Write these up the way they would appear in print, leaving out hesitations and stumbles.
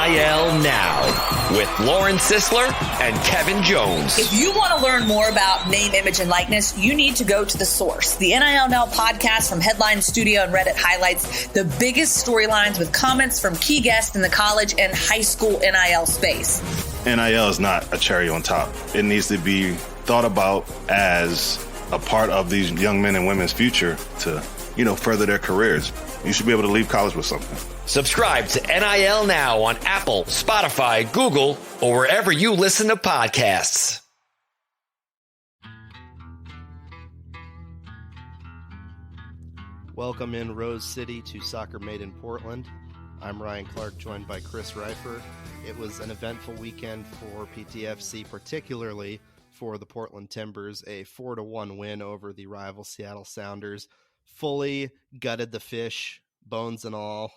NIL Now with Lauren Sisler and Kevin Jones. If you want to learn more about name, image, and likeness, you need to go to The Source. The NIL Now podcast from Headline Studio and Reddit highlights the biggest storylines with comments from key guests in the college and high school NIL space. NIL is not a cherry on top. It needs to be thought about as a part of these young men and women's future to, further their careers. You should be able to leave college with something. Subscribe to NIL Now on Apple, Spotify, Google, or wherever you listen to podcasts. Welcome in Rose City to Soccer Made in Portland. I'm Ryan Clark, joined by Chris Reifer. It was an eventful weekend for PTFC, particularly for the Portland Timbers, a 4-1 win over the rival Seattle Sounders. Fully gutted the fish, bones and all.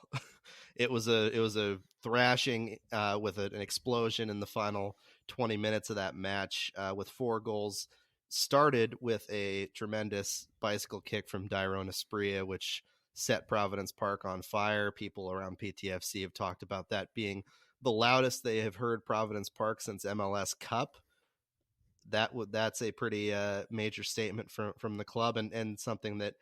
It was a thrashing with an explosion in the final 20 minutes of that match with 4 goals. Started with a tremendous bicycle kick from Dairon Asprilla, which set Providence Park on fire. People around PTFC have talked about that being the loudest they have heard Providence Park since MLS Cup. That's a pretty major statement from the club and something that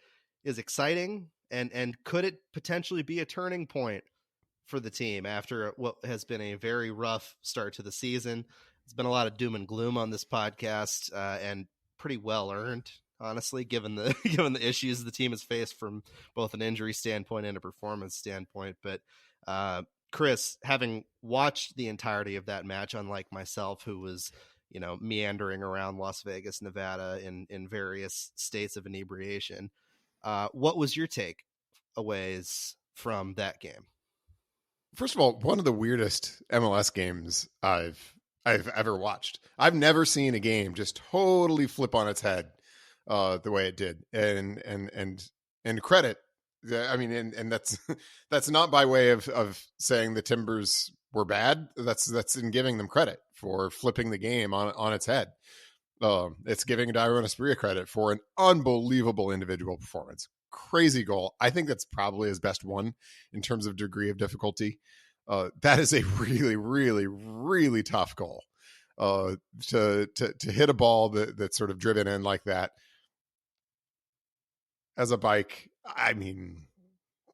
is exciting, and could it potentially be a turning point for the team after what has been a very rough start to the season? It's been a lot of doom and gloom on this podcast, and pretty well earned, honestly, given the issues the team has faced from both an injury standpoint and a performance standpoint. But Chris, having watched the entirety of that match, unlike myself, who was meandering around Las Vegas, Nevada in various states of inebriation, what was your takeaways from that game? First of all, one of the weirdest MLS games I've ever watched. I've never seen a game just totally flip on its head the way it did, and credit. I mean, and that's not by way of saying the Timbers were bad. That's in giving them credit for flipping the game on its head. It's giving Dairon Asprilla credit for an unbelievable individual performance. Crazy goal. I think that's probably his best one in terms of degree of difficulty. That is a really, really, really tough goal. To hit a ball that's sort of driven in like that as a bike. I mean,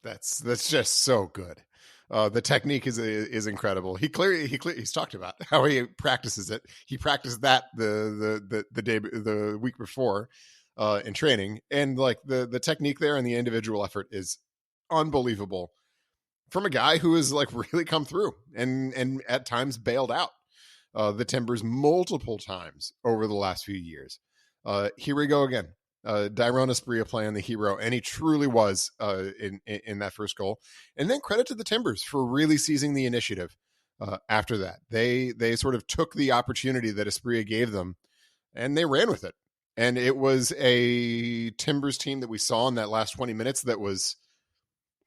that's just so good. The technique is incredible. He's talked about how he practices it. He practiced that the week before in training, and like the technique there and the individual effort is unbelievable from a guy who has like really come through and at times bailed out the Timbers multiple times over the last few years. Here we go again. Dairon Asprilla playing the hero, and he truly was in that first goal. And then credit to the Timbers for really seizing the initiative after that. They sort of took the opportunity that Asprilla gave them, and they ran with it. And it was a Timbers team that we saw in that last 20 minutes that was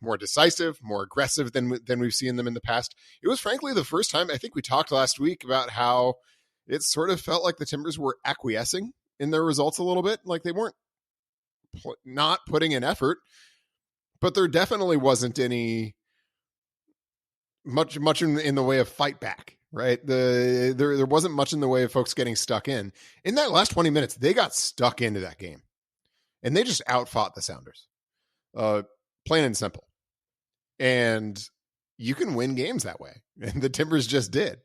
more decisive, more aggressive than we've seen them in the past. It was frankly the first time, I think we talked last week about how it sort of felt like the Timbers were acquiescing in their results a little bit. Like they weren't not putting in effort, but there definitely wasn't any much in the way of fight back, right? There wasn't much in the way of folks getting stuck in that last 20 minutes. They got stuck into that game and they just outfought the Sounders, plain and simple. And you can win games that way. And the Timbers just did.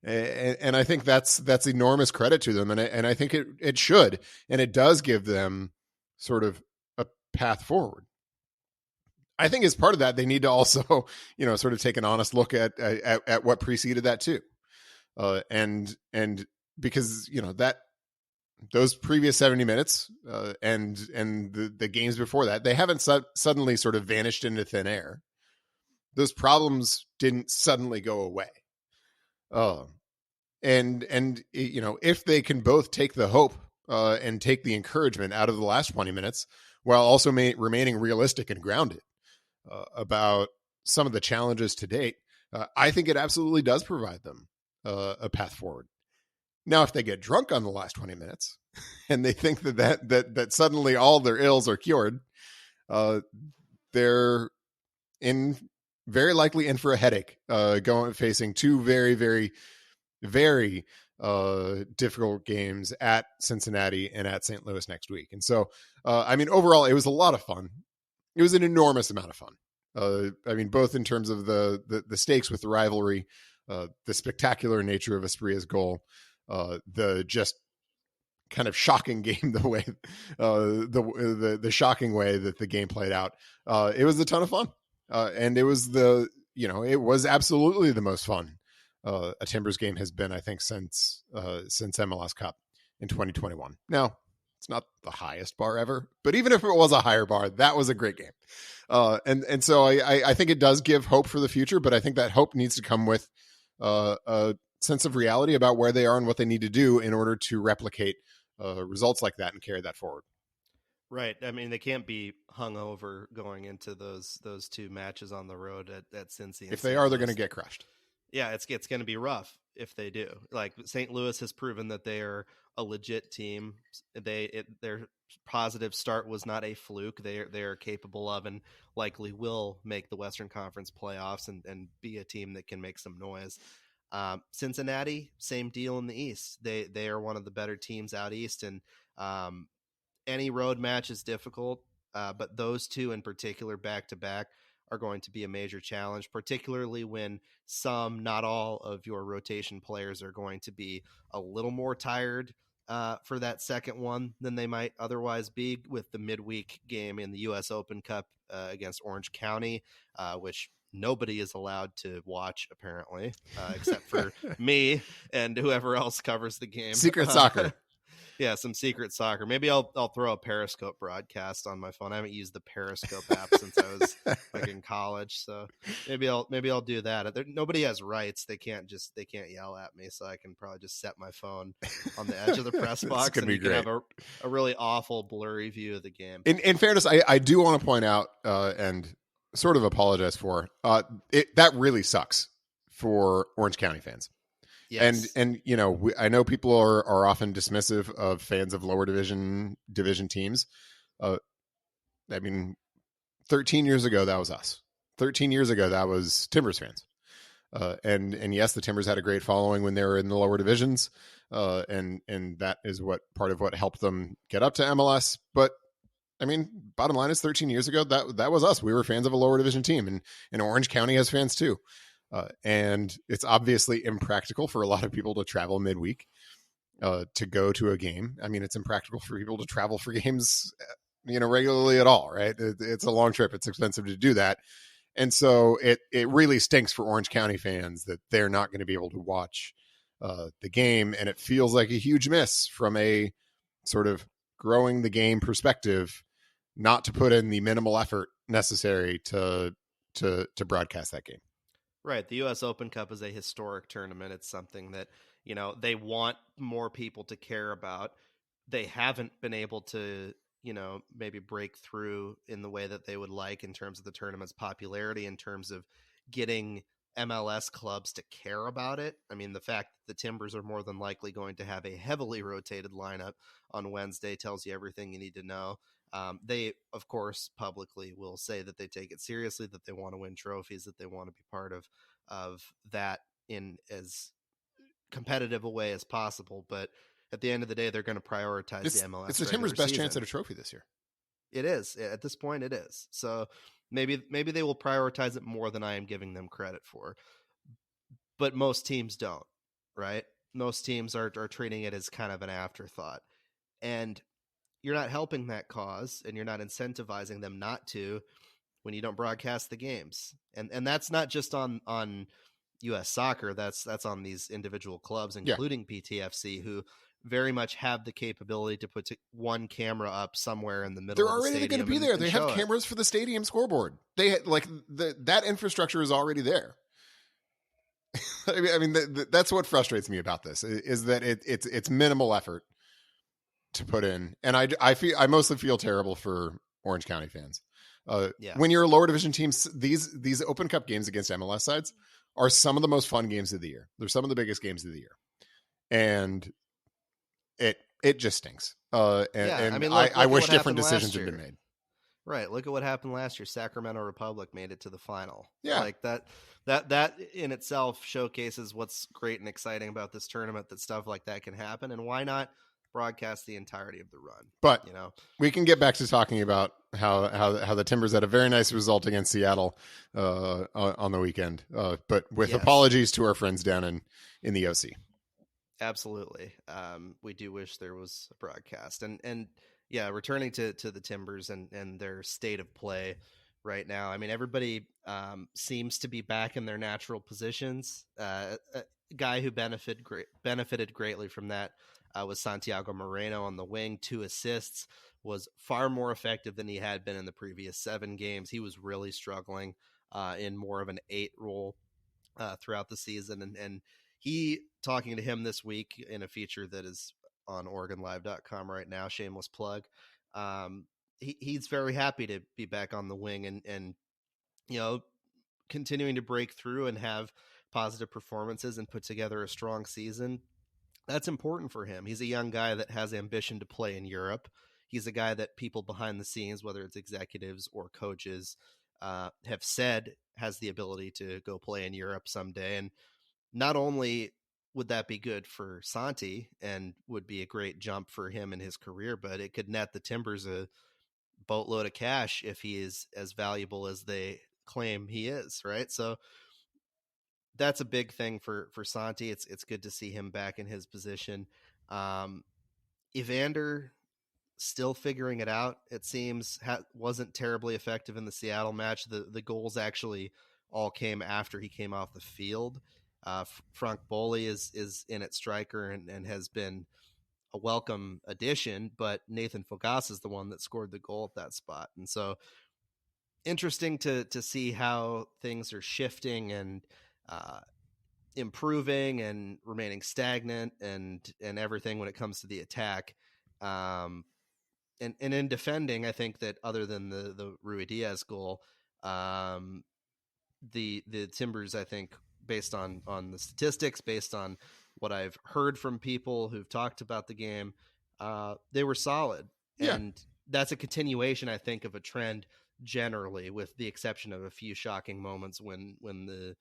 And I think that's enormous credit to them. And I think it should, and it does give them sort of a path forward. I think as part of that, they need to also, sort of take an honest look at what preceded that too. And because, that those previous 70 minutes and the games before that, they haven't suddenly sort of vanished into thin air. Those problems didn't suddenly go away. And if they can both take the hope and take the encouragement out of the last 20 minutes while also remaining realistic and grounded about some of the challenges to date, I think it absolutely does provide them a path forward. Now, if they get drunk on the last 20 minutes and they think that suddenly all their ills are cured, they're in very likely in for a headache, facing two very, very, very difficult games at Cincinnati and at St. Louis next week. And so, overall, it was a lot of fun. It was an enormous amount of fun. Both in terms of the stakes with the rivalry, the spectacular nature of Asprilla's goal, the just kind of shocking game, the way the shocking way that the game played out. It was a ton of fun, and it was it was absolutely the most fun a Timbers game has been, I think, since MLS Cup in 2021. Now, it's not the highest bar ever, but even if it was a higher bar, that was a great game. And so I think it does give hope for the future, but I think that hope needs to come with a sense of reality about where they are and what they need to do in order to replicate results like that and carry that forward. Right. I mean, they can't be hungover going into those two matches on the road at Cincy. If they are, they're going to get crushed. Yeah, it's going to be rough if they do. Like, St. Louis has proven that they are a legit team. Their positive start was not a fluke. They are capable of and likely will make the Western Conference playoffs and be a team that can make some noise. Cincinnati, same deal in the East. They are one of the better teams out East, and any road match is difficult, but those two in particular, back to back, are going to be a major challenge, particularly when some, not all, of your rotation players are going to be a little more tired for that second one than they might otherwise be, with the midweek game in the U.S. Open Cup against Orange County, which nobody is allowed to watch, apparently, except for me and whoever else covers the game. Secret soccer. Yeah, some secret soccer. Maybe I'll throw a Periscope broadcast on my phone. I haven't used the Periscope app since I was like in college, so maybe I'll do that. Nobody has rights. They can't yell at me, so I can probably just set my phone on the edge of the press box and you can have a really awful blurry view of the game. In fairness, I do want to point out and sort of apologize for that really sucks for Orange County fans. Yes. And I know people are often dismissive of fans of lower division teams. 13 years ago, that was us. 13 years ago, that was Timbers fans. And yes, the Timbers had a great following when they were in the lower divisions. And that is part of what helped them get up to MLS. But I mean, bottom line is 13 years ago, that was us. We were fans of a lower division team, and Orange County has fans too. And it's obviously impractical for a lot of people to travel midweek to go to a game. I mean, it's impractical for people to travel for games, regularly at all, right? It's a long trip. It's expensive to do that. And so it really stinks for Orange County fans that they're not going to be able to watch the game. And it feels like a huge miss from a sort of growing the game perspective, not to put in the minimal effort necessary to broadcast that game. Right. The U.S. Open Cup is a historic tournament. It's something that, they want more people to care about. They haven't been able to, maybe break through in the way that they would like in terms of the tournament's popularity, in terms of getting MLS clubs to care about it. I mean, the fact that the Timbers are more than likely going to have a heavily rotated lineup on Wednesday tells you everything you need to know. They, of course, publicly will say that they take it seriously, that they want to win trophies, that they want to be part of that in as competitive a way as possible. But at the end of the day, they're going to prioritize the MLS. It's the Timbers' best chance at a trophy this year. It is. At this point, it is. So maybe they will prioritize it more than I am giving them credit for. But most teams don't, right? Most teams are treating it as kind of an afterthought. And you're not helping that cause, and you're not incentivizing them not to when you don't broadcast the games. And that's not just on U.S. Soccer. That's on these individual clubs, including PTFC, who very much have the capability to put one camera up somewhere in the middle. They're already going to be there. They have cameras for the stadium scoreboard. They that infrastructure is already there. I mean, that's what frustrates me about this is that it's minimal effort to put in, and I mostly feel terrible for Orange County fans. When you're a lower division team, these Open Cup games against MLS sides are some of the most fun games of the year. They're some of the biggest games of the year, and it just stinks. I wish different decisions had been made. Right. Look at what happened last year. Sacramento Republic made it to the final. Yeah. Like that in itself showcases what's great and exciting about this tournament, that stuff like that can happen. And why not broadcast the entirety of the run? But you know, we can get back to talking about how the Timbers had a very nice result against Seattle on the weekend. But with apologies to our friends down in the OC. Absolutely. We do wish there was a broadcast. And yeah, returning to the Timbers and their state of play right now. I mean, everybody seems to be back in their natural positions. A guy who benefited greatly from that was Santiago Moreno on the wing. 2 assists, was far more effective than he had been in the previous 7 games. He was really struggling in more of an 8 role throughout the season. And he, talking to him this week in a feature that is on OregonLive.com right now, shameless plug. He's very happy to be back on the wing and continuing to break through and have positive performances and put together a strong season. That's important for him. He's a young guy that has ambition to play in Europe. He's a guy that people behind the scenes, whether it's executives or coaches, have said has the ability to go play in Europe someday. And not only would that be good for Santi and would be a great jump for him in his career, but it could net the Timbers a boatload of cash if he is as valuable as they claim he is, right? So that's a big thing for Santi. It's good to see him back in his position. Evander still figuring it out. It seems wasn't terribly effective in the Seattle match. The goals actually all came after he came off the field. Frank Boley is in at striker and has been a welcome addition, but Nathan Fogas is the one that scored the goal at that spot. And so interesting to see how things are shifting and improving and remaining stagnant and everything when it comes to the attack. And in defending, I think that other than the Rui Diaz goal, the Timbers, I think, based on the statistics, based on what I've heard from people who've talked about the game, they were solid. Yeah. And that's a continuation, I think, of a trend generally, with the exception of a few shocking moments when the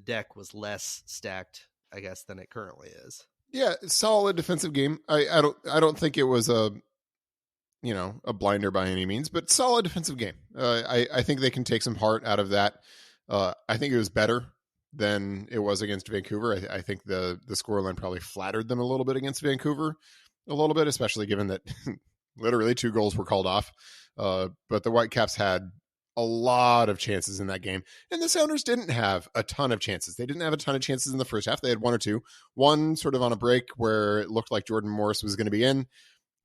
deck was less stacked, I guess, than it currently is. Yeah, solid defensive game. I don't think it was a blinder by any means, but solid defensive game. I think they can take some heart out of that. I think it was better than it was against Vancouver. I think the scoreline probably flattered them a little bit against Vancouver, especially given that literally 2 goals were called off. But the Whitecaps had a lot of chances in that game, and the Sounders didn't have a ton of chances. They didn't have a ton of chances in the first half. They had 1 or 2. One sort of on a break where it looked like Jordan Morris was going to be in,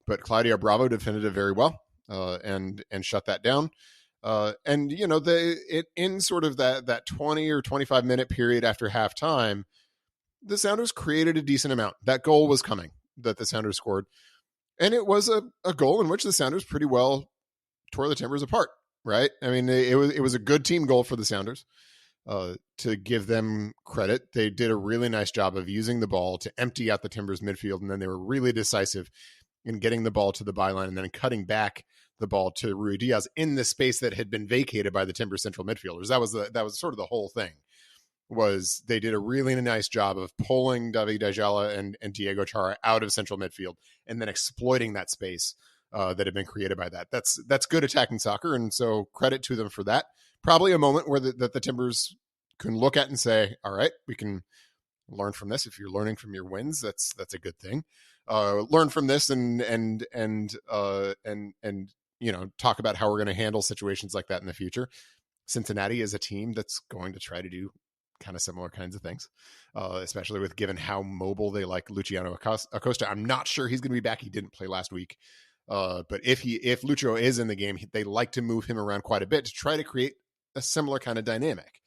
but Claudio Bravo defended it very well and shut that down. In sort of that 20 or 25 minute period after halftime, the Sounders created a decent amount. That goal was coming that the Sounders scored. And it was a goal in which the Sounders pretty well tore the Timbers apart, right? I mean, it was a good team goal for the Sounders. To give them credit, they did a really nice job of using the ball to empty out the Timbers midfield, and then they were really decisive in getting the ball to the byline and then cutting back the ball to Rui Diaz in the space that had been vacated by the Timbers central midfielders. That was sort of the whole thing. Was they did a really nice job of pulling David Dajala and Diego Chara out of central midfield and then exploiting that space that had been created by that. That's good attacking soccer, and so credit to them for that. Probably a moment where the Timbers can look at and say, all right, we can learn from this. If you're learning from your wins, that's a good thing. Learn from this and talk about how we're going to handle situations like that in the future. Cincinnati is a team that's going to try to do kind of similar kinds of things, especially with given how mobile they like Luciano Acosta. I'm not sure he's going to be back. He didn't play last week. But if Lucho is in the game, they like to move him around quite a bit to try to create a similar kind of dynamic.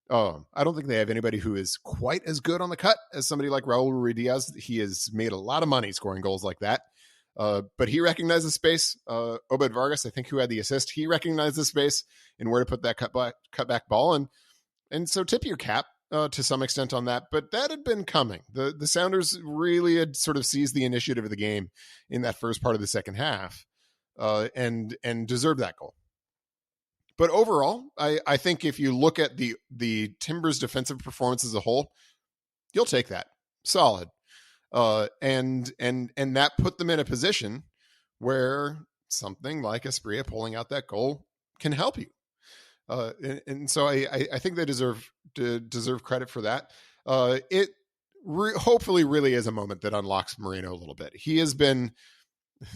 I don't think they have anybody who is quite as good on the cut as somebody like Raul Ruiz. He has made a lot of money scoring goals like that. But he recognized the space. Obed Vargas, I think, who had the assist, he recognized the space and where to put that cutback ball. And so tip your cap to some extent on that. But that had been coming. The Sounders really had sort of seized the initiative of the game in that first part of the second half. and deserved that goal. But overall, I think if you look at the Timbers' defensive performance as a whole, you'll take that solid, and that put them in a position where something like Asprilla pulling out that goal can help you. And so I think they deserve credit for that. It hopefully really is a moment that unlocks Moreno a little bit. He has been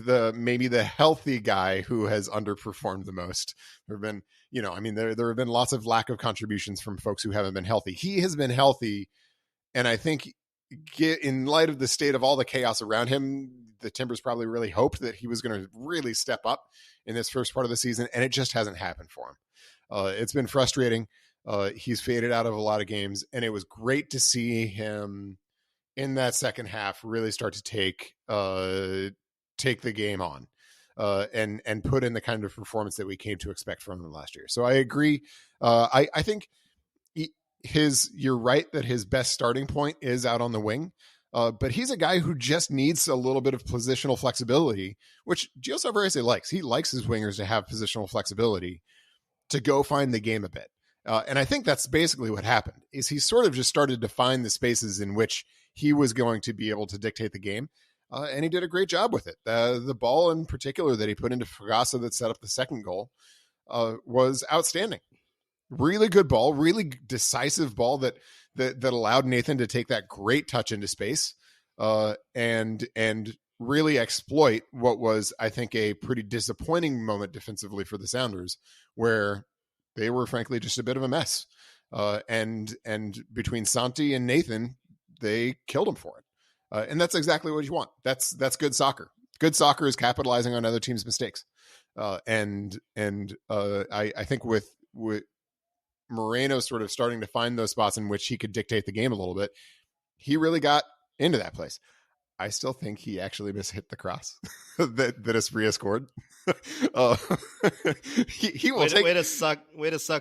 maybe the healthy guy who has underperformed the most. There have been, there have been lots of lack of contributions from folks who haven't been healthy. He has been healthy, and I think in light of the state of all the chaos around him, the Timbers probably really hoped that he was going to really step up in this first part of the season, and it just hasn't happened for him. It's been frustrating. He's faded out of a lot of games, and it was great to see him in that second half really start to take the game on and put in the kind of performance that we came to expect from him last year. So I agree. I think you're right that his best starting point is out on the wing. But he's a guy who just needs a little bit of positional flexibility, which Gio Savarese likes. He likes his wingers to have positional flexibility to go find the game a bit. And I think that's basically what happened, is he sort of just started to find the spaces in which he was going to be able to dictate the game. And he did a great job with it. The ball in particular that he put into Fragasa that set up the second goal was outstanding. Really good ball, really decisive ball that allowed Nathan to take that great touch into space and really exploit what was, I think, a pretty disappointing moment defensively for the Sounders, where they were frankly just a bit of a mess. And between Santi and Nathan, they killed him for it. And that's exactly what you want. That's good soccer. Good soccer is capitalizing on other teams' mistakes. I think with Moreno sort of starting to find those spots in which he could dictate the game a little bit, he really got into that place. I still think he actually mishit the cross that Asprilla scored. He will way to suck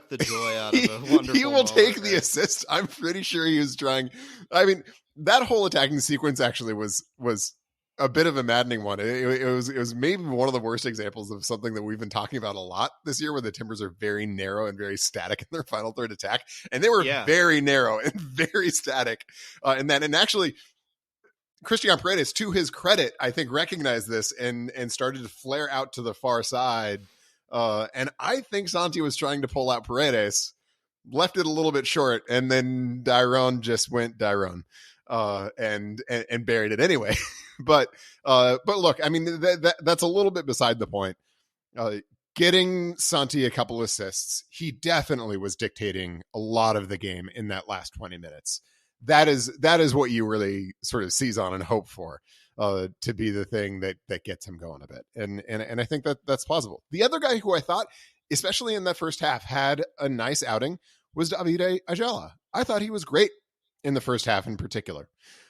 the joy out of a wonderful. He will take the assist. I'm pretty sure he was trying. I mean, that whole attacking sequence actually was a bit of a maddening one. It was maybe one of the worst examples of something that we've been talking about a lot this year, where the Timbers are very narrow and very static in their final third attack, and they were very narrow and very static. And actually, Christian Paredes, to his credit, I think recognized this and started to flare out to the far side. And I think Santi was trying to pull out Paredes, left it a little bit short, and then Dairon just went Dairon. And buried it anyway. but look, I mean, that's a little bit beside the point. Getting Santi a couple assists, he definitely was dictating a lot of the game in that last 20 minutes. That is what you really sort of seize on and hope for, to be the thing that gets him going a bit. And I think that's plausible. The other guy who I thought, especially in that first half, had a nice outing was Davide Ayala. I thought he was great in the first half in particular.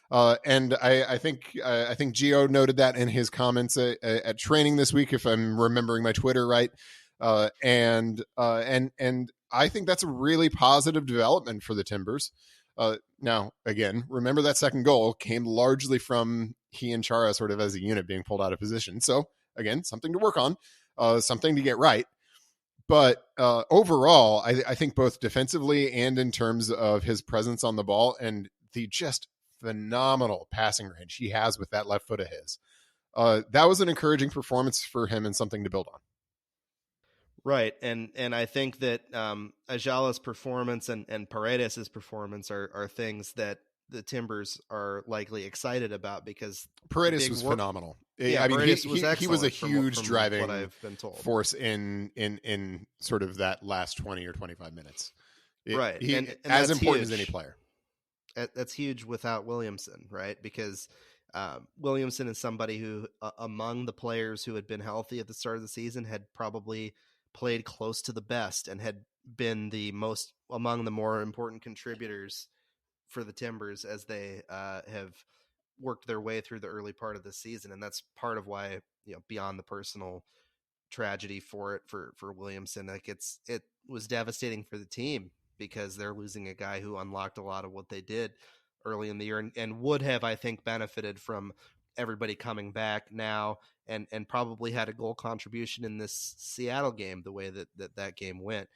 And I think Gio noted that in his comments at training this week, if I'm remembering my Twitter right. And I think that's a really positive development for the Timbers. Now, again, remember that second goal came largely from he and Chara sort of as a unit being pulled out of position. So again, something to work on, something to get right. But overall, I think both defensively and in terms of his presence on the ball and the just phenomenal passing range he has with that left foot of his, that was an encouraging performance for him and something to build on. Right. And I think that Ayala's performance and Paredes' performance are things that the Timbers are likely excited about, because Paredes was phenomenal. Yeah, I mean, he was a from huge driving what I've been told. force in sort of that last 20 or 25 minutes. Right. And as important huge. as any player. That's huge without Williamson, right? Because Williamson is somebody who, among the players who had been healthy at the start of the season, had probably played close to the best and had been among the more important contributors for the Timbers as they have worked their way through the early part of the season. And that's part of why, beyond the personal tragedy for Williamson, like it was devastating for the team, because they're losing a guy who unlocked a lot of what they did early in the year and would have, I think, benefited from everybody coming back now, and probably had a goal contribution in this Seattle game, the way that game went.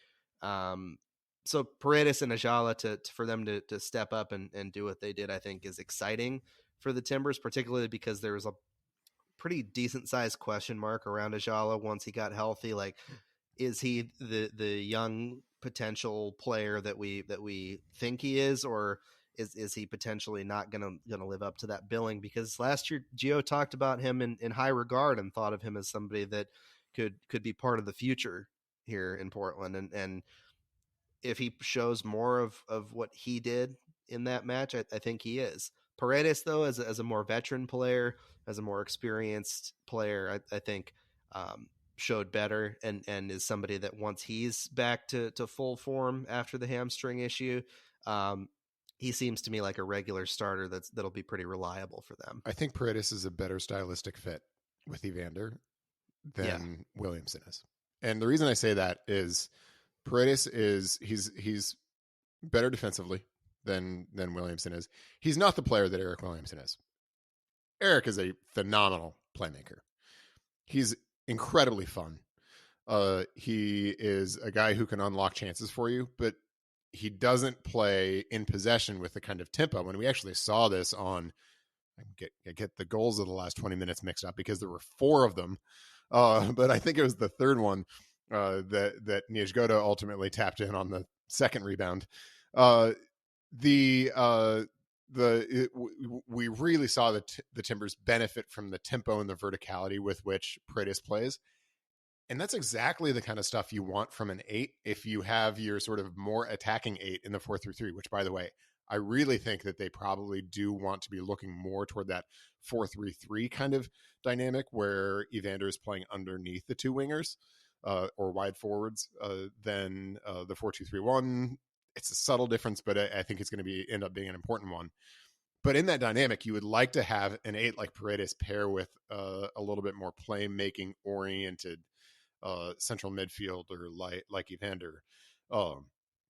So Paredes and Ajala for them to step up and do what they did, I think is exciting for the Timbers, particularly because there was a pretty decent sized question mark around Ajala once he got healthy. Like, is he the young potential player that we think he is, or is he potentially not gonna live up to that billing? Because last year Gio talked about him in high regard and thought of him as somebody that could be part of the future here in Portland. And if he shows more of what he did in that match, I think he is. Paredes, though, as a more veteran player, as a more experienced player, I think showed better and is somebody that once he's back to full form after the hamstring issue, he seems to me like a regular starter that'll be pretty reliable for them. I think Paredes is a better stylistic fit with Evander than Williamson is. And the reason I say that is Paredes he's better defensively than Williamson is. He's not the player that Eric Williamson is. Eric is a phenomenal playmaker. He's incredibly fun. He is a guy who can unlock chances for you, but he doesn't play in possession with the kind of tempo. And we actually saw this on, I get the goals of the last 20 minutes mixed up because there were 4 of them. But I think it was the third one that Niezgoda ultimately tapped in on the second rebound. We really saw the Timbers benefit from the tempo and the verticality with which Paredes plays. And that's exactly the kind of stuff you want from an 8 if you have your sort of more attacking 8 in the 4-3-3, which, by the way, I really think that they probably do want to be looking more toward that 4-3-3 kind of dynamic where Evander is playing underneath the 2 wingers or wide forwards than the 4-2-3-1. It's a subtle difference, but I think it's going to end up being an important one. But in that dynamic, you would like to have an 8 like Paredes pair with a little bit more playmaking oriented central midfielder like Evander,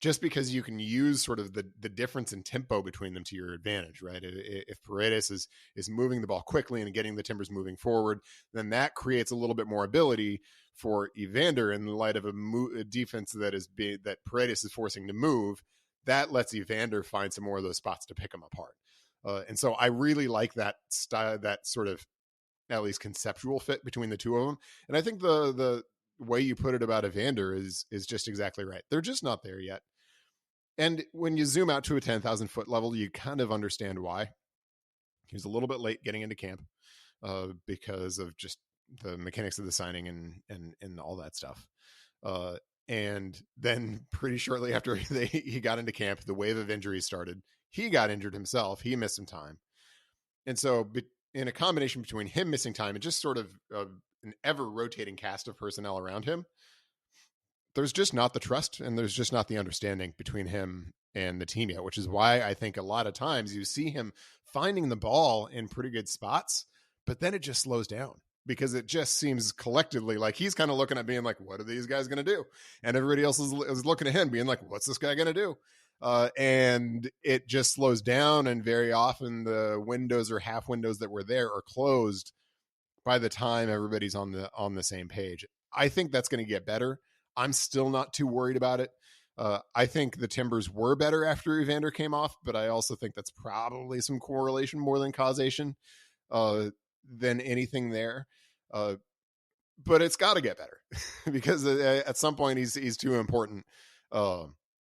just because you can use sort of the difference in tempo between them to your advantage, right? If Paredes is moving the ball quickly and getting the Timbers moving forward, then that creates a little bit more ability for Evander in light of a defense that Paredes is forcing to move. That lets Evander find some more of those spots to pick them apart. And so I really like that style, that sort of at least conceptual fit between the 2 of them. And I think the way you put it about Evander is just exactly right. They're just not there yet. And when you zoom out to a 10,000 foot level, you kind of understand why. He was a little bit late getting into camp because of just the mechanics of the signing and all that stuff. And then pretty shortly after he got into camp, the wave of injuries started. He got injured himself. He missed some time. And so in a combination between him missing time and just sort of an ever rotating cast of personnel around him, there's just not the trust and there's just not the understanding between him and the team yet, which is why I think a lot of times you see him finding the ball in pretty good spots, but then it just slows down because it just seems collectively like he's kind of looking at being like, what are these guys going to do? And everybody else is looking at him being like, what's this guy going to do? And it just slows down. And very often the windows or half windows that were there are closed by the time everybody's on the same page. I think that's going to get better. I'm still not too worried about it. I think the Timbers were better after Evander came off, but I also think that's probably some correlation more than causation than anything there. But it's got to get better because at some point he's too important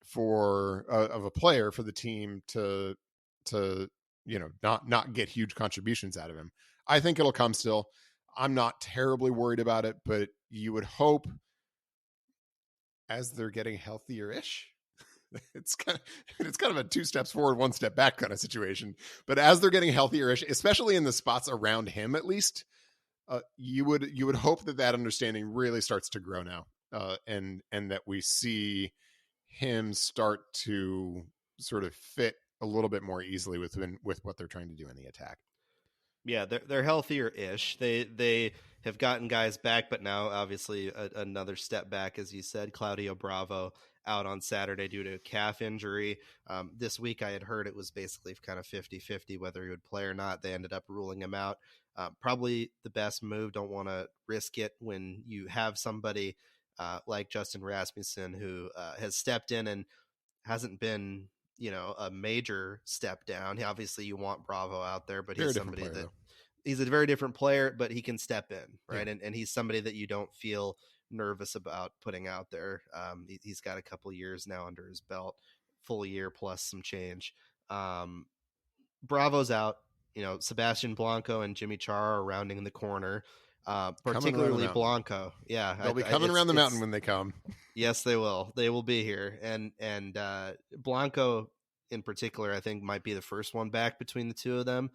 for of a player for the team to not get huge contributions out of him. I think it'll come still. I'm not terribly worried about it, but you would hope as they're getting healthier-ish, it's kind of a 2 steps forward, 1 step back kind of situation. But as they're getting healthier-ish, especially in the spots around him, at least, you would hope that understanding really starts to grow now, and that we see him start to sort of fit a little bit more easily with what they're trying to do in the attack. Yeah, they're healthier ish. They have gotten guys back, but now obviously another step back, as you said. Claudio Bravo out on Saturday due to a calf injury. This week I had heard it was basically kind of 50-50 whether he would play or not. They ended up ruling him out. Probably the best move. Don't want to risk it when you have somebody like Justin Rasmussen who has stepped in and hasn't been, a major step down. Obviously you want Bravo out there, but Very he's different somebody player, that though. he's a very different player, but he can step in, right? Yeah. And he's somebody that you don't feel nervous about putting out there. He's got a couple years now under his belt, full year plus some change. Bravo's out. Sebastian Blanco and Jimmy Char are rounding the corner. Particularly Blanco. Yeah, They'll be coming around the mountain when they come. Yes, they will. They will be here, and Blanco in particular, I think, might be the first one back between the two of them.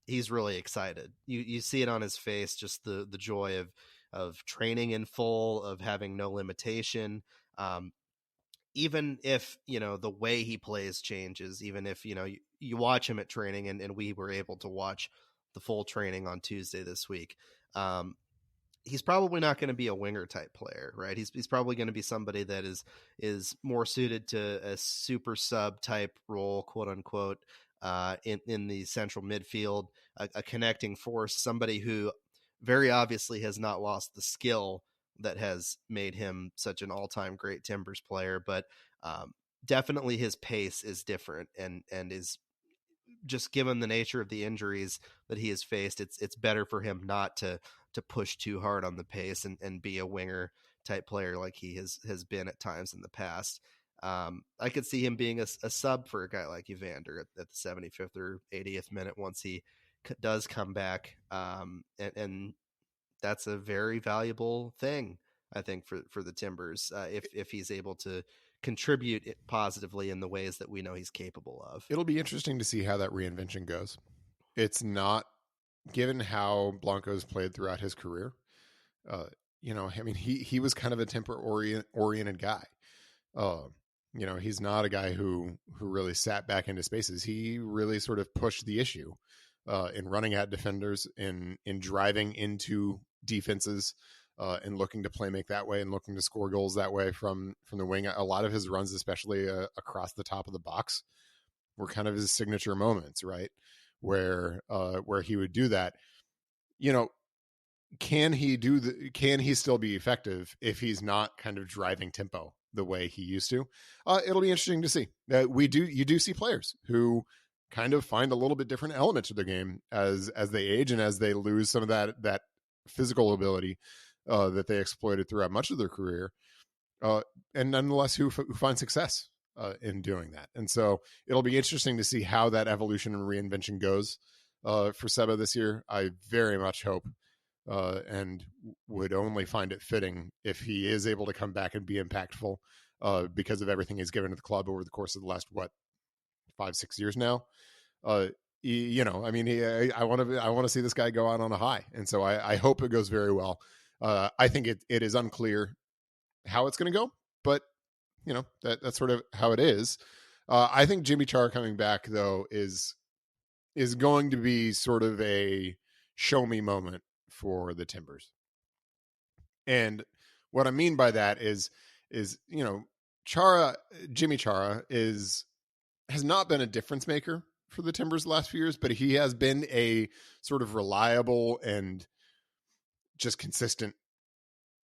He's really excited. You see it on his face, just the joy of training in full, of having no limitation. Even if the way he plays changes, even if you watch him at training, and we were able to watch the full training on Tuesday this week. He's probably not going to be a winger type player, right? He's probably going to be somebody that is more suited to a super sub type role, quote unquote, in the central midfield, a connecting force, somebody who very obviously has not lost the skill that has made him such an all-time great Timbers player, but definitely his pace is different and is just given the nature of the injuries that he has faced, it's better for him not to push too hard on the pace and be a winger type player like he has been at times in the past. I could see him being a sub for a guy like Evander at the 75th or 80th minute once he does come back. And that's a very valuable thing, I think, for the Timbers, if he's able to contribute positively in the ways that we know he's capable of. It'll be interesting to see how that reinvention goes. It's not, given how Blanco's played throughout his career, he was kind of a temper oriented guy. He's not a guy who really sat back into spaces. He really sort of pushed the issue in running at defenders, in driving into defenses, and looking to play make that way and looking to score goals that way from the wing. A lot of his runs, especially across the top of the box, were kind of his signature moments, right? Where he would do that. Can he still be effective if he's not kind of driving tempo the way he used to? It'll be interesting to see. You do see players who kind of find a little bit different elements of their game as they age and as they lose some of that physical ability that they exploited throughout much of their career, and nonetheless who find success in doing that. And so it'll be interesting to see how that evolution and reinvention goes for Seba this year. I very much hope and would only find it fitting if he is able to come back and be impactful because of everything he's given to the club over the course of the last 5-6 years now. I want to see this guy go out on a high, and so I hope it goes very well. I think it is unclear how it's going to go, but that's sort of how it is. I think Jimmy Char coming back though is going to be sort of a show me moment for the Timbers. And what I mean by that is Jimmy Chara has not been a difference maker for the Timbers the last few years, but he has been a sort of reliable and just consistent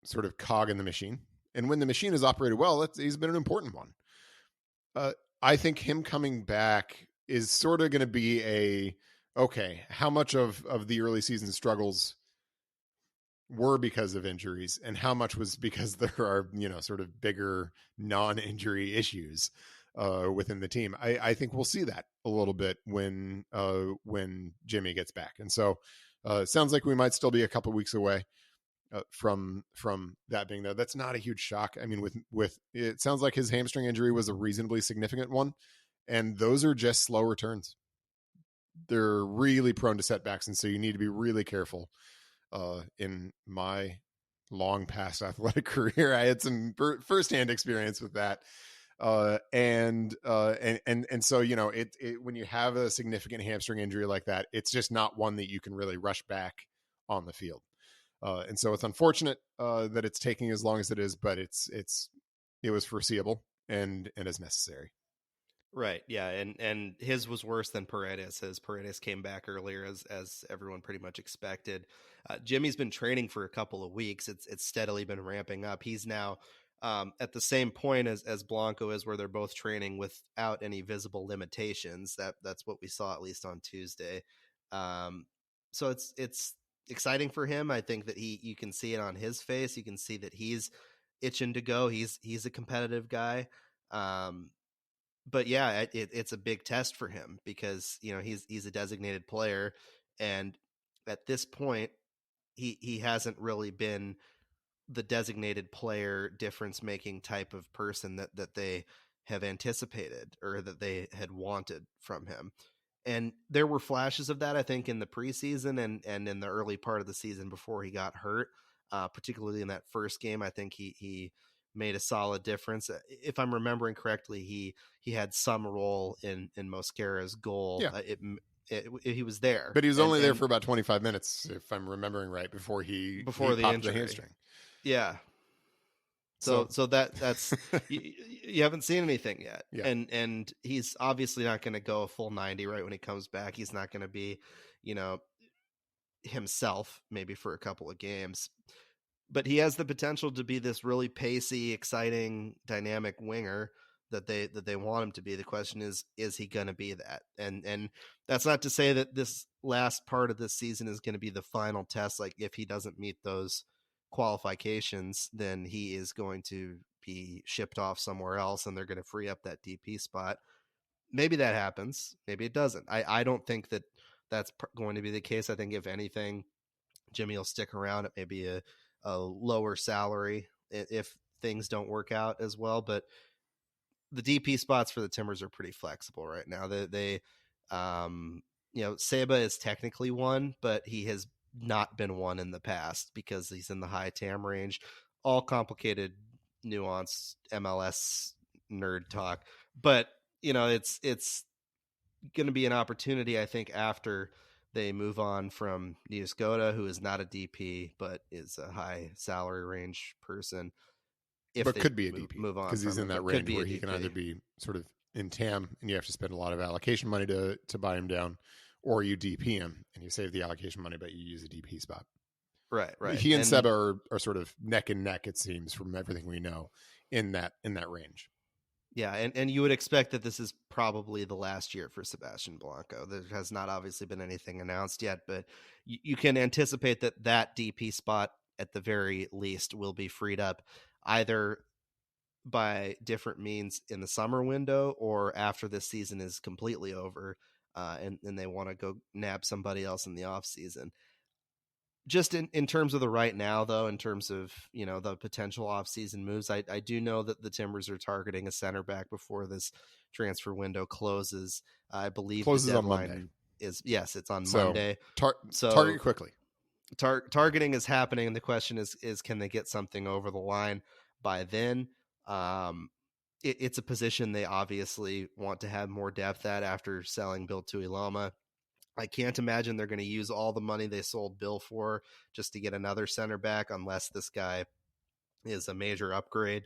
sort of cog in the machine. And when the machine has operated well, he's been an important one. I think him coming back is sort of going to be okay, how much of the early season struggles were because of injuries and how much was because there are, sort of bigger non-injury issues within the team. I think we'll see that a little bit when Jimmy gets back. And so it sounds like we might still be a couple weeks away from that being there. That's not a huge shock. I mean, with it sounds like his hamstring injury was a reasonably significant one, and those are just slow returns. They're really prone to setbacks, and so you need to be really careful. In my long past athletic career, I had some firsthand experience with that. And so, you know, it when you have a significant hamstring injury like that, it's just not one that you can really rush back on the field. And so it's unfortunate that it's taking as long as it is, but it was foreseeable and is necessary. Right. Yeah. And his was worse than Paredes. As Paredes came back earlier, as everyone pretty much expected. Jimmy's been training for a couple of weeks. It's steadily been ramping up. He's now at the same point as Blanco is, where they're both training without any visible limitations. That's what we saw, at least on Tuesday. So it's exciting for him. I think that you can see it on his face. You can see that he's itching to go. He's a competitive guy. But yeah, it's a big test for him because, you know, he's a designated player, and at this point he hasn't really been the designated player difference making type of person that they have anticipated or that they had wanted from him. And there were flashes of that, I think, in the preseason and in the early part of the season before he got hurt, particularly in that first game. I think he made a solid difference. If I'm remembering correctly, he had some role in Mosquera's goal. Yeah. He was there, but he was only there for about 25 minutes, if I'm remembering right, before he the injury. The hamstring. Yeah. So that's you haven't seen anything yet. Yeah. And he's obviously not going to go a full 90 right when he comes back. He's not going to be, you know, himself maybe for a couple of games. But he has the potential to be this really pacey, exciting, dynamic winger that they want him to be. The question is he going to be that? And that's not to say that this last part of this season is going to be the final test. Like, if he doesn't meet those qualifications, then he is going to be shipped off somewhere else, and they're going to free up that DP spot. Maybe that happens. Maybe it doesn't. I don't think that that's going to be the case. I think if anything, Jimmy will stick around at maybe a lower salary if things don't work out as well. But the DP spots for the Timbers are pretty flexible right now. They you know, Seba is technically one, but he has not been one in the past because he's in the high TAM range. All complicated, nuanced MLS nerd talk. But, you know, it's going to be an opportunity, I think, after they move on from Niascota, who is not a DP, but is a high salary range person. But could be a DP move on because he's in that range where he can either be sort of in TAM and you have to spend a lot of allocation money to buy him down, or you DP him and you save the allocation money, but you use a DP spot. Right. He and Seba are sort of neck and neck, it seems, from everything we know in that range. Yeah, and you would expect that this is probably the last year for Sebastian Blanco. There has not obviously been anything announced yet, but you can anticipate that DP spot at the very least will be freed up either by different means in the summer window or after this season is completely over and they want to go nab somebody else in the off season. Just in terms of the right now, though, in terms of, you know, the potential off-season moves, I do know that the Timbers are targeting a center back before this transfer window closes. I believe closes the on Monday. It's on Monday. So target quickly. Targeting is happening, and the question is can they get something over the line by then? It's a position they obviously want to have more depth at after selling Bill Tuiloma. I can't imagine they're going to use all the money they sold Bill for just to get another center back, unless this guy is a major upgrade.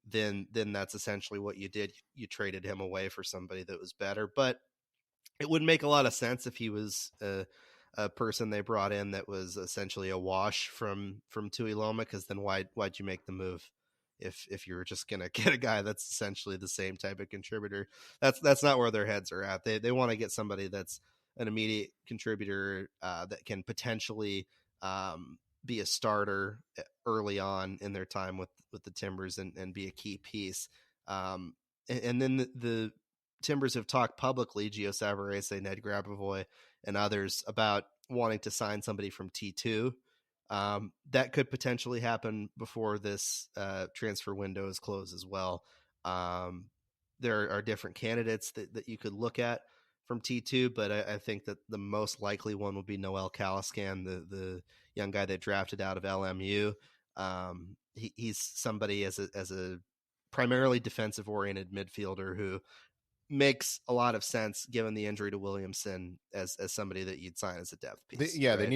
Then that's essentially what you did. You traded him away for somebody that was better. But it would make a lot of sense if he was a person they brought in that was essentially a wash from Tuiloma, because then why'd you make the move if you were just going to get a guy that's essentially the same type of contributor? That's not where their heads are at. They want to get somebody that's an immediate contributor that can potentially be a starter early on in their time with the Timbers and be a key piece. And then the Timbers have talked publicly, Gio Savarese, Ned Grabavoy, and others, about wanting to sign somebody from T2. That could potentially happen before this transfer window is closed as well. There are different candidates that you could look at from T2, but I think that the most likely one would be Noel Caliscan, the young guy they drafted out of LMU. He's somebody as a primarily defensive oriented midfielder who makes a lot of sense given the injury to Williamson as somebody that you'd sign as a depth piece. Right? They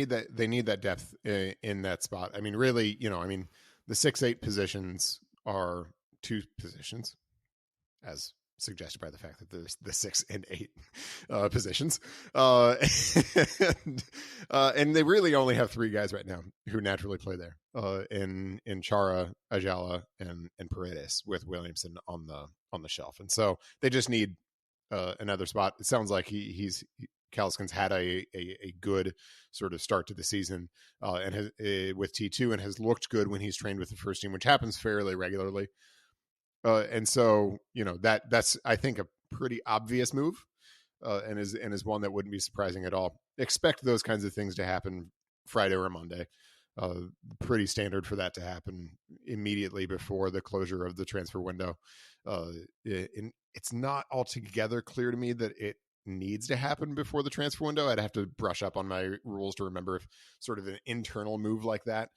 need that depth in that spot. I mean, really, the 6'8" positions are 2 positions, as suggested by the fact that there's the 6 and 8 positions. And they really only have 3 guys right now who naturally play there in Chara, Ajala, and Paredes, with Williamson on the shelf. And so they just need another spot. It sounds like Caliscan's had a good sort of start to the season and has with T2 and has looked good when he's trained with the first team, which happens fairly regularly. And so, that's, I think, a pretty obvious move and is one that wouldn't be surprising at all. Expect those kinds of things to happen Friday or Monday. Pretty standard for that to happen immediately before the closure of the transfer window. It's not altogether clear to me that it needs to happen before the transfer window. I'd have to brush up on my rules to remember if sort of an internal move like that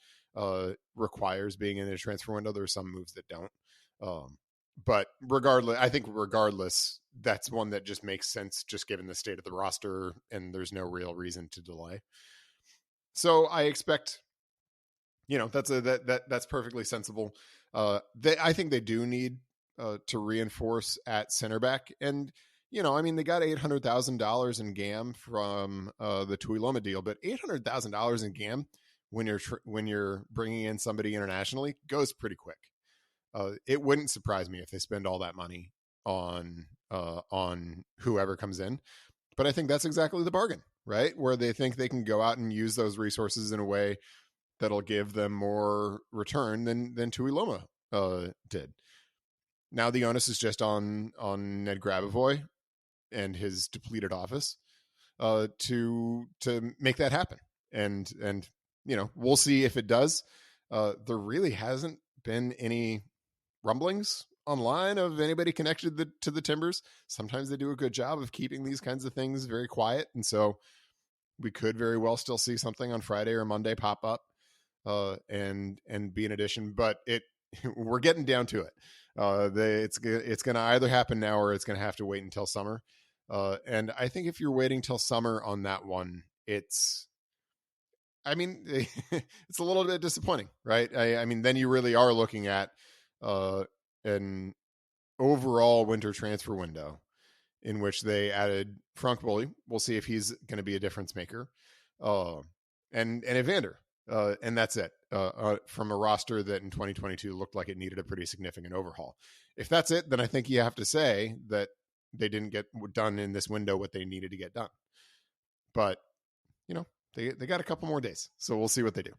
requires being in a transfer window. There are some moves that don't. But regardless, that's one that just makes sense just given the state of the roster, and there's no real reason to delay. So I expect, that's perfectly sensible. I think they do need to reinforce at center back, and they got $800,000 in GAM from the Tuiloma deal, but $800,000 in GAM when you're bringing in somebody internationally goes pretty quick. It wouldn't surprise me if they spend all that money on whoever comes in, but I think that's exactly the bargain, right? Where they think they can go out and use those resources in a way that'll give them more return than Tuiloma did. Now the onus is just on Ned Grabavoy and his depleted office to make that happen, and we'll see if it does. There really hasn't been any rumblings online of anybody connected to the Timbers. Sometimes they do a good job of keeping these kinds of things very quiet, and so we could very well still see something on Friday or Monday pop up and be an addition. But we're getting down to it. It's going to either happen now or it's going to have to wait until summer. And I think if you're waiting till summer on that one, it's a little bit disappointing, right? Then you really are looking at an overall winter transfer window in which they added Frank Bully. We'll see if he's going to be a difference maker. And Evander. And that's it. From a roster that in 2022 looked like it needed a pretty significant overhaul. If that's it, then I think you have to say that they didn't get done in this window what they needed to get done. But, they got a couple more days, so we'll see what they do.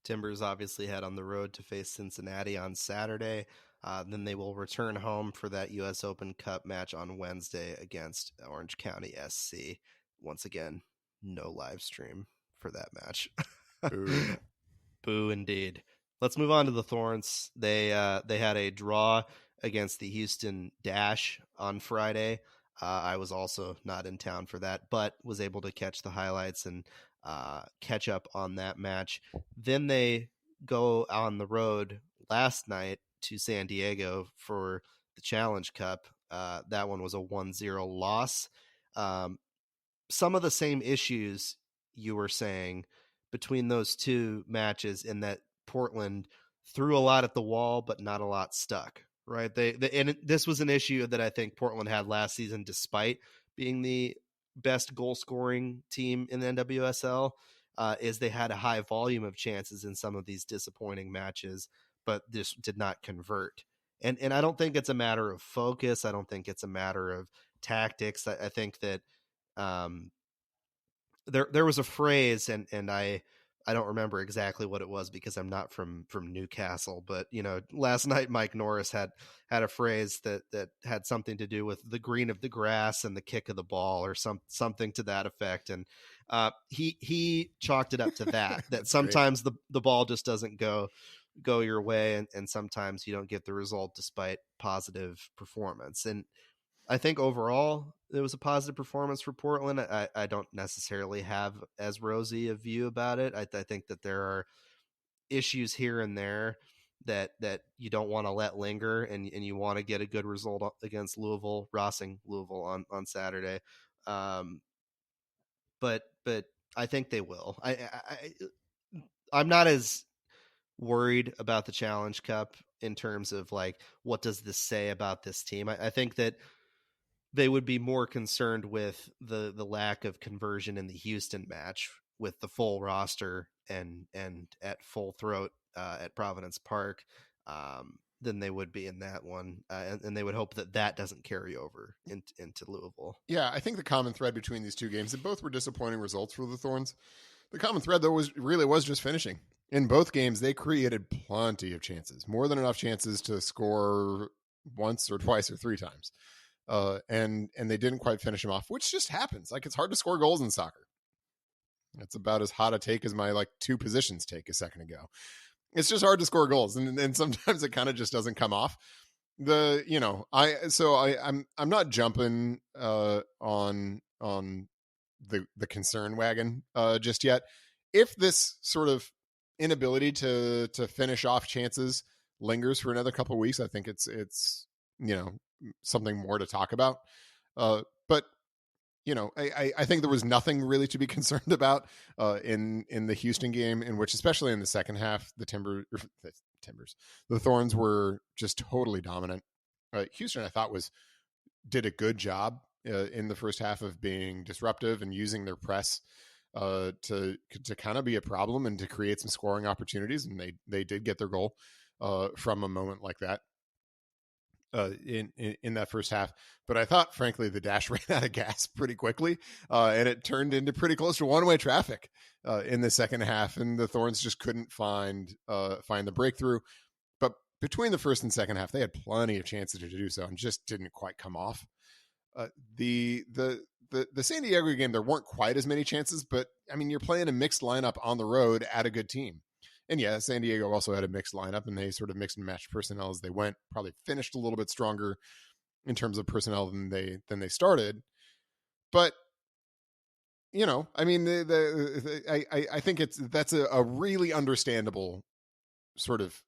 Timbers obviously head on the road to face Cincinnati on Saturday. Then they will return home for that U.S. Open Cup match on Wednesday against Orange County SC. Once again, no live stream for that match. Boo. Boo indeed. Let's move on to the Thorns. They had a draw against the Houston Dash on Friday. I was also not in town for that, but was able to catch the highlights and catch up on that match. Then they go on the road last night to San Diego for the Challenge Cup. That one was a 1-0 loss. Some of the same issues you were saying between those two matches, in that Portland threw a lot at the wall, but not a lot stuck, right? And this was an issue that I think Portland had last season, despite being the best goal scoring team in the NWSL, is they had a high volume of chances in some of these disappointing matches, but this did not convert. And I don't think it's a matter of focus. I don't think it's a matter of tactics. I think that there was a phrase, and I don't remember exactly what it was because I'm not from Newcastle, but last night Mike Norris had a phrase that had something to do with the green of the grass and the kick of the ball, or something to that effect. And he chalked it up to that sometimes the ball just doesn't go your way, and sometimes you don't get the result despite positive performance. And I think overall it was a positive performance for Portland. I don't necessarily have as rosy a view about it. I think that there are issues here and there, that you don't want to let linger, and you want to get a good result against Louisville, Rossing Louisville on Saturday. But I think they will. I'm not as worried about the Challenge Cup in terms of like, what does this say about this team? I think that they would be more concerned with the lack of conversion in the Houston match with the full roster and at full throat at Providence Park than they would be in that one. And they would hope that doesn't carry over into Louisville. Yeah, I think the common thread between these two games, that both were disappointing results for the Thorns. The common thread, though, was just finishing. In both games, they created plenty of chances, more than enough chances to score once or twice or three times. And they didn't quite finish them off, which just happens. Like, it's hard to score goals in soccer. That's about as hot a take as my two positions take a second ago. It's just hard to score goals, and sometimes it kind of just doesn't come off. I'm not jumping on the concern wagon just yet. If this sort of inability to finish off chances lingers for another couple of weeks, I think it's something more to talk about. But I think there was nothing really to be concerned about in the Houston game, in which, especially in the second half, the Thorns were just totally dominant. Houston, I thought, did a good job in the first half of being disruptive and using their press to kind of be a problem and to create some scoring opportunities, and they did get their goal from a moment like that. In that first half, but I thought, frankly, the Dash ran out of gas pretty quickly, and it turned into pretty close to one-way traffic in the second half, and the Thorns just couldn't find the breakthrough. But between the first and second half, they had plenty of chances to do so and just didn't quite come off. The San Diego game, there weren't quite as many chances, but I mean, you're playing a mixed lineup on the road at a good team. And yeah, San Diego also had a mixed lineup, and they sort of mixed and matched personnel as they went. Probably finished a little bit stronger in terms of personnel than they started. But I mean, I think that's a really understandable sort of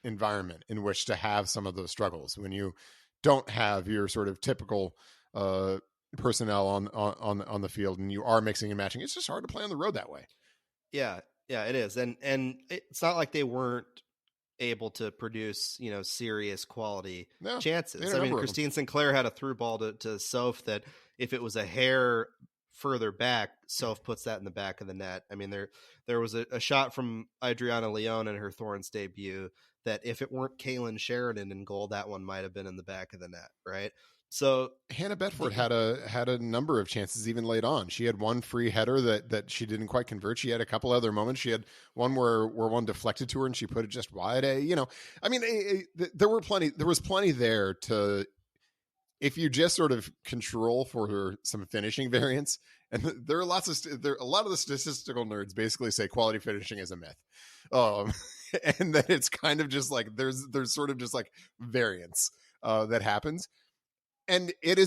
environment in which to have some of those struggles when you don't have your sort of typical personnel on the field, and you are mixing and matching. It's just hard to play on the road that way. Yeah, it is. And it's not like they weren't able to produce, serious quality chances. I mean, Christine Sinclair had a through ball to Soph that if it was a hair further back, Soph puts that in the back of the net. I mean, there was a shot from Adriana Leon in her Thorns debut that if it weren't Kaylin Sheridan in goal, that one might have been in the back of the net, right? So Hannah Bedford had a number of chances even late on. She had one free header that she didn't quite convert. She had a couple other moments. She had one where one deflected to her and she put it just wide. I mean, there was plenty there to, if you just sort of control for some finishing variance. And there are a lot of the statistical nerds basically say quality finishing is a myth. And that it's kind of just like, there's sort of just like variance that happens. And it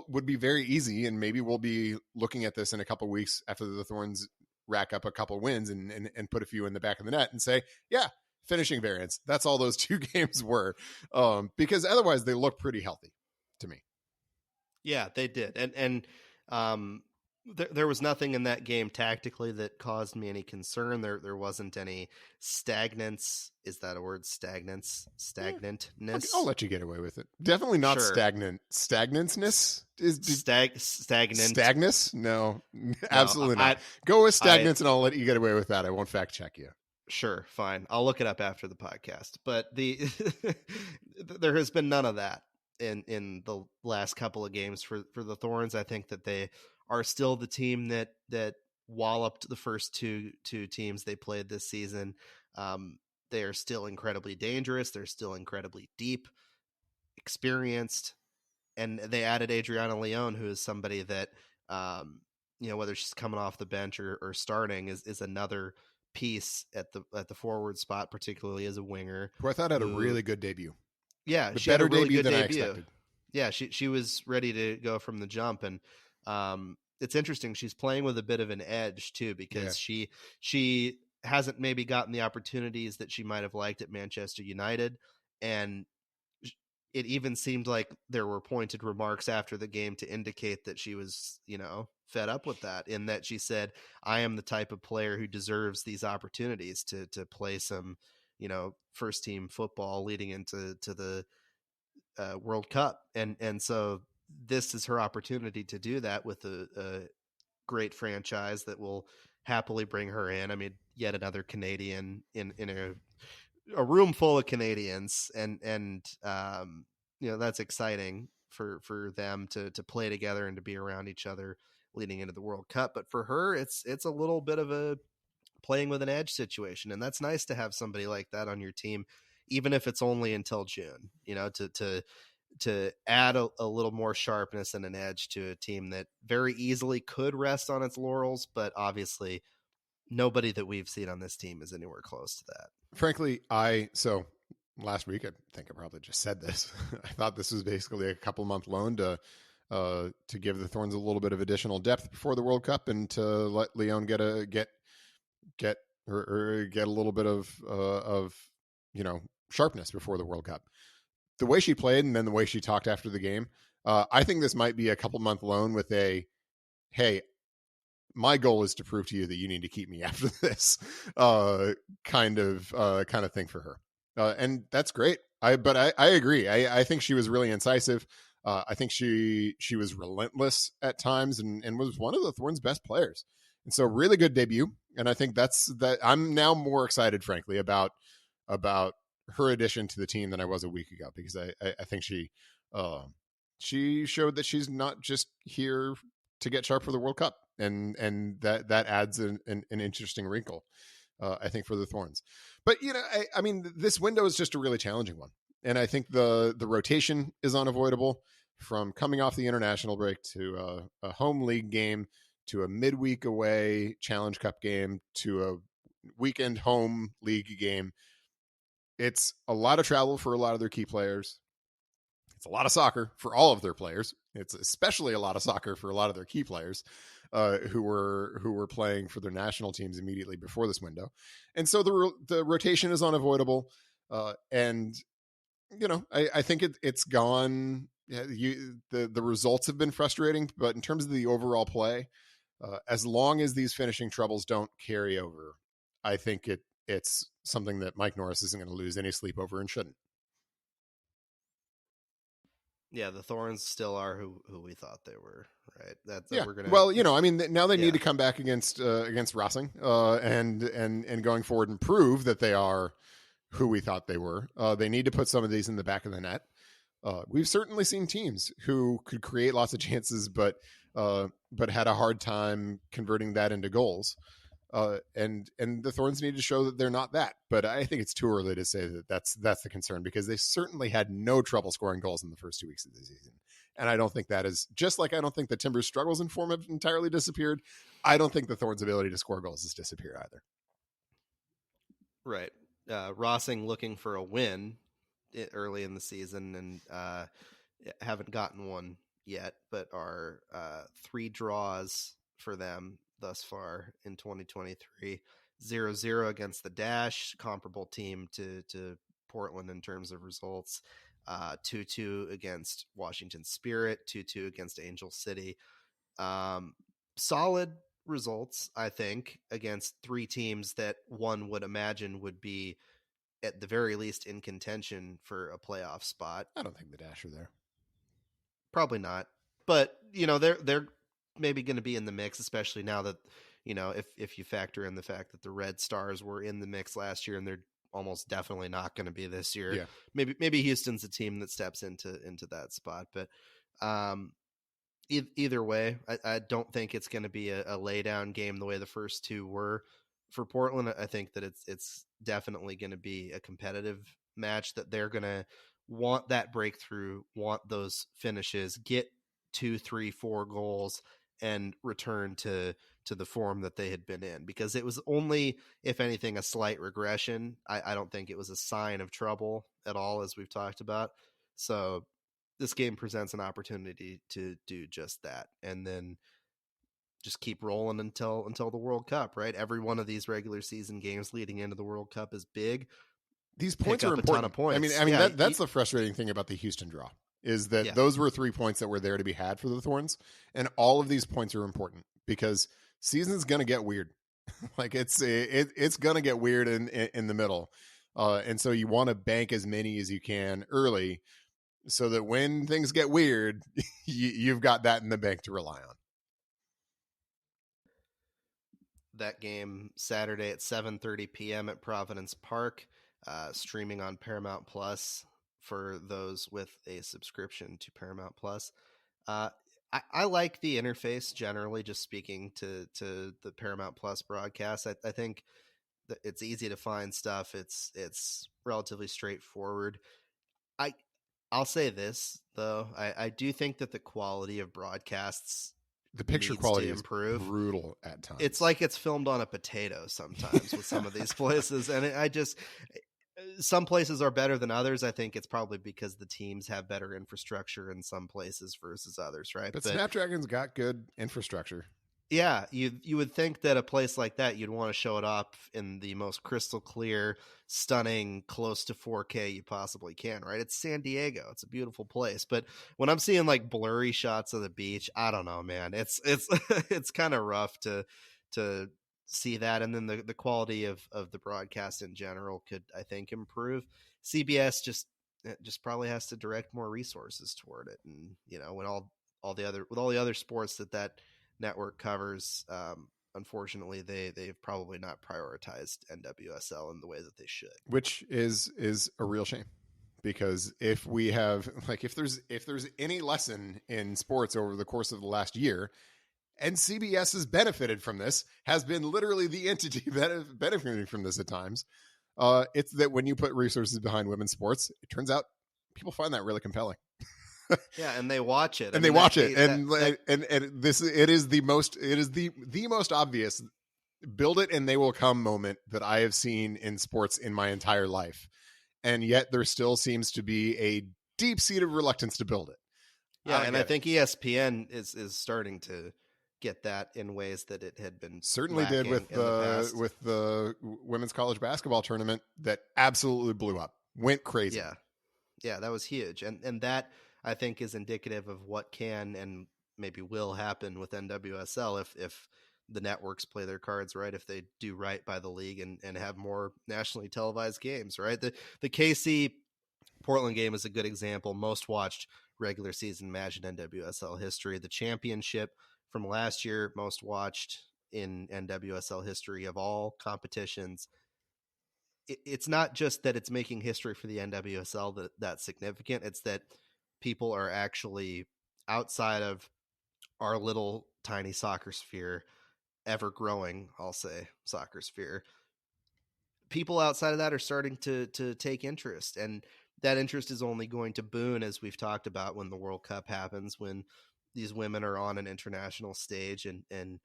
would be very easy, and maybe we'll be looking at this in a couple of weeks after the Thorns rack up a couple of wins and put a few in the back of the net and say, yeah, finishing variance. That's all those two games were, because otherwise they look pretty healthy to me. Yeah, they did, and there was nothing in that game tactically that caused me any concern. There wasn't any stagnance. Is that a word? Stagnantness. I'll let you get away with it. Definitely not sure. Stagnant. Stagnantness is stagnant. Stagnus? No, absolutely not. Go with stagnance, and I'll let you get away with that. I won't fact check you. Sure, fine. I'll look it up after the podcast. But there has been none of that in the last couple of games for the Thorns. I think that they are still the team that walloped the first two teams they played this season. They are still incredibly dangerous. They're still incredibly deep, experienced, and they added Adriana Leon, who is somebody that, whether she's coming off the bench or starting, is another piece at the forward spot, particularly as a winger. Who I thought had a really good debut. Yeah, she had a really good debut than I expected. Yeah, she was ready to go from the jump, and it's interesting. She's playing with a bit of an edge too, because she hasn't maybe gotten the opportunities that she might have liked at Manchester United. And it even seemed like there were pointed remarks after the game to indicate that she was, fed up with that, in that she said, I am the type of player who deserves these opportunities to play some, first team football leading into the World Cup. And so this is her opportunity to do that with a great franchise that will happily bring her in. I mean, yet another Canadian in a room full of Canadians, and that's exciting for them to play together and to be around each other leading into the World Cup. But for her, it's a little bit of a playing with an edge situation, and that's nice to have somebody like that on your team, even if it's only until June. To add a little more sharpness and an edge to a team that very easily could rest on its laurels, but obviously nobody that we've seen on this team is anywhere close to that. Frankly, so last week, I think I probably just said this. I thought this was basically a couple-month loan to give the Thorns a little bit of additional depth before the World Cup, and to let Leon get a little bit of sharpness before the World Cup. The way she played, and then the way she talked after the game, I think this might be a couple-month loan with a, hey, my goal is to prove to you that you need to keep me after this kind of thing for her. And that's great. But I agree. I think she was really incisive. I think she was relentless at times, and was one of the Thorns' best players. And so really good debut. And I think that I'm now more excited, frankly, about her addition to the team than I was a week ago, because I think she showed that she's not just here to get sharp for the World Cup. And that adds an interesting wrinkle, I think, for the Thorns. But, I mean, this window is just a really challenging one. And I think the rotation is unavoidable, from coming off the international break to a home league game, to a midweek away Challenge Cup game, to a weekend home league game. It's a lot of travel for a lot of their key players. It's a lot of soccer for all of their players. It's especially a lot of soccer for a lot of their key players who were playing for their national teams immediately before this window. And so the rotation is unavoidable. And I think it's gone. The results have been frustrating, but in terms of the overall play, as long as these finishing troubles don't carry over, I think it's something that Mike Norris isn't going to lose any sleep over, and shouldn't. Yeah, the Thorns still are who we thought they were, right? We're gonna. Well, I mean, now they need to come back against Racing, and going forward and prove that they are who we thought they were. They need to put some of these in the back of the net. We've certainly seen teams who could create lots of chances, but had a hard time converting that into goals. And the Thorns need to show that they're not that. But I think it's too early to say that that's the concern, because they certainly had no trouble scoring goals in the first 2 weeks of the season. And I don't think that is, just like I don't think the Timbers' struggles in form have entirely disappeared, I don't think the Thorns' ability to score goals has disappeared either. Right. Rossing looking for a win early in the season, and haven't gotten one yet, but are 3 draws for them thus far in 2023. 0-0 against the Dash, comparable team to Portland in terms of results. 2-2 against Washington Spirit, 2-2 against Angel City. Solid results, I think, against 3 teams that one would imagine would be at the very least in contention for a playoff spot. I don't think the Dash are there. Probably not. But, they're maybe going to be in the mix, especially now that, if you factor in the fact that the Red Stars were in the mix last year, and they're almost definitely not going to be this year. Yeah. Maybe Houston's a team that steps into that spot. But either way, I don't think it's going to be a laydown game the way the first 2 were for Portland. I think that it's definitely going to be a competitive match, that they're going to want that breakthrough, want those finishes, get 2, 3, 4 goals, and return to the form that they had been in, because it was only, if anything, a slight regression. I don't think it was a sign of trouble at all, as we've talked about. So this game presents an opportunity to do just that. And then just keep rolling until the World Cup, right? Every one of these regular season games leading into the World Cup is big. These points Pick are up important. a ton of points. I mean that's the frustrating thing about the Houston draw is that those were 3 points that were there to be had for the Thorns, and all of these points are important because season's going to get weird. Like it's going to get weird in the middle, and so you want to bank as many as you can early, so that when things get weird, you've got that in the bank to rely on. That game Saturday at 7:30 p.m. at Providence Park, streaming on Paramount Plus for those with a subscription to Paramount Plus. I like the interface generally, just speaking to the Paramount Plus broadcast. I think that it's easy to find stuff. It's relatively straightforward. I'll say this though. I do think that the quality of broadcasts, the picture needs quality to is improve. Brutal at times. It's like it's filmed on a potato sometimes with some of these places. And some places are better than others. I think it's probably because the teams have better infrastructure in some places versus others, right? But Snapdragon's got good infrastructure. Yeah, you would think that a place like that, you'd want to show it up in the most crystal clear, stunning, close to 4K you possibly can, right? It's San Diego. It's a beautiful place. But when I'm seeing like blurry shots of the beach, I don't know, man. It's it's kind of rough to see that. And then the quality of the broadcast in general could, I think, improve. CBS just probably has to direct more resources toward it. And, you know, when all the other sports that network covers, unfortunately they've probably not prioritized NWSL in the way that they should, which is a real shame, because if we have if there's any lesson in sports over the course of the last year, and CBS has benefited from this, has been literally the entity benefiting from this at times, it's that when you put resources behind women's sports, it turns out people find that really compelling. Yeah, and they watch it, and they watch it, and this it is the most obvious build it and they will come moment that I have seen in sports in my entire life, and yet there still seems to be a deep-seated reluctance to build it. Yeah, and I think ESPN is starting to get that in ways that it had been certainly did with the women's college basketball tournament that absolutely blew up, went crazy. Yeah, that was huge, and that, I think, is indicative of what can and maybe will happen with NWSL if the networks play their cards right, if they do right by the league and have more nationally televised games, right? The KC Portland game is a good example. Most watched regular season match in NWSL history. The championship from last year, most watched in NWSL history of all competitions. It's not just that it's making history for the NWSL that's significant. It's that people are actually outside of our little tiny soccer sphere, ever growing, I'll say, soccer sphere. People outside of that are starting to take interest, and that interest is only going to boon, as we've talked about, when the World Cup happens, when these women are on an international stage and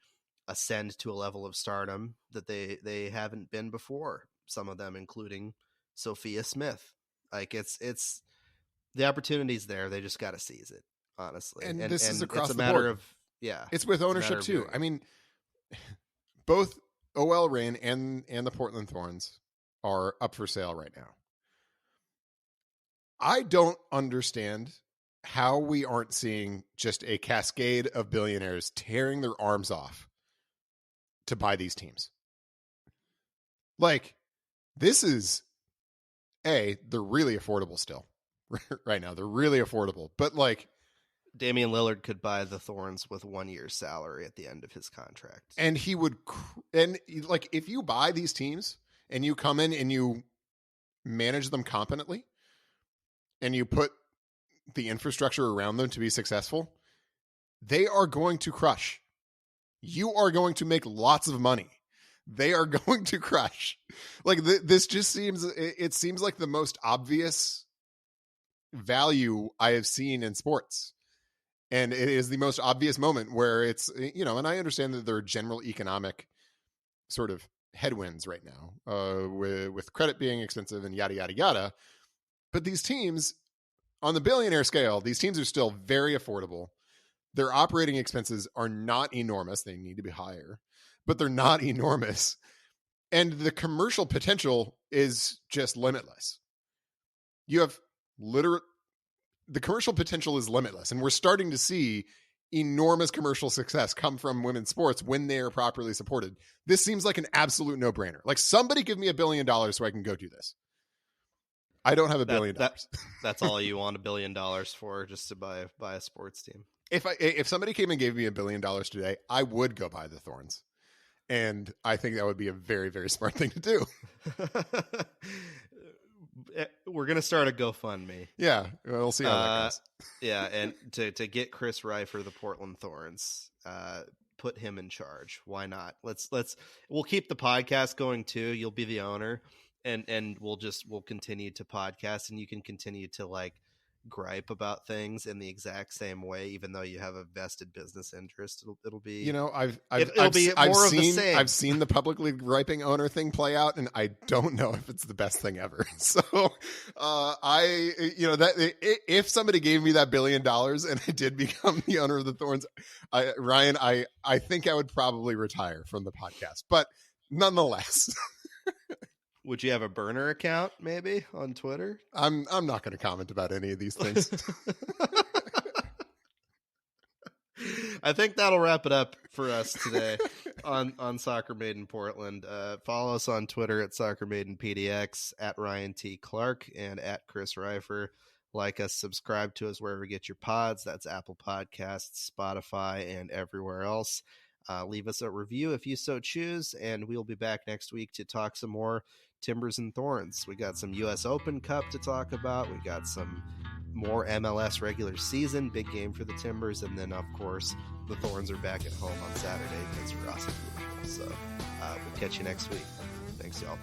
ascend to a level of stardom that they haven't been before. Some of them, including Sophia Smith. Like it's the opportunity's there. They just got to seize it, honestly. And this is across it's a the matter board. of, yeah, it's with ownership too. I mean, both OL Reign and the Portland Thorns are up for sale right now. I don't understand how we aren't seeing just a cascade of billionaires tearing their arms off to buy these teams. Like, this is they're really affordable still right now. They're really affordable, but like Damian Lillard could buy the Thorns with 1 year's salary at the end of his contract. And he would, and like, if you buy these teams and you come in and you manage them competently and you put the infrastructure around them to be successful, they are going to crush. You are going to make lots of money. They are going to crush. Like this just seems, it seems like the most obvious value I have seen in sports. And it is the most obvious moment where it's, you know, and I understand that there are general economic sort of headwinds right now, with credit being expensive and yada, yada, yada. But these teams on the billionaire scale, these teams are still very affordable. Their operating expenses are not enormous. They need to be higher, but they're not enormous. And the commercial potential is just limitless. You have the commercial potential is limitless. And we're starting to see enormous commercial success come from women's sports when they are properly supported. This seems like an absolute no-brainer. Like, somebody give me $1 billion so I can go do this. I don't have $1 billion. That's all you want $1 billion for, just to buy a sports team. If somebody came and gave me $1 billion today, I would go buy the Thorns. And I think that would be a very, very smart thing to do. We're going to start a GoFundMe. Yeah. We'll see how that goes. Yeah. And to get Chris Reifer, the Portland Thorns, put him in charge. Why not? We'll keep the podcast going too. You'll be the owner, and we'll continue to podcast, and you can continue to like gripe about things in the exact same way, even though you have a vested business interest. It'll be, I've seen the publicly griping owner thing play out, and I don't know if it's the best thing ever. So if somebody gave me that $1 billion and I did become the owner of the Thorns, Ryan, I think I would probably retire from the podcast, but nonetheless. Would you have a burner account maybe on Twitter? I'm not going to comment about any of these things. I think that'll wrap it up for us today on Soccer Made in Portland. Follow us on Twitter at Soccer Made in PDX, at Ryan T. Clark, and at Chris Reifer. Like us, subscribe to us wherever you get your pods. That's Apple Podcasts, Spotify, and everywhere else. Leave us a review if you so choose, and we'll be back next week to talk some more Timbers and Thorns. We got some US Open Cup to talk about. We got some more MLS regular season, big game for the Timbers, and then of course the Thorns are back at home on Saturday against Rossi. So we'll catch you next week. Thanks, y'all.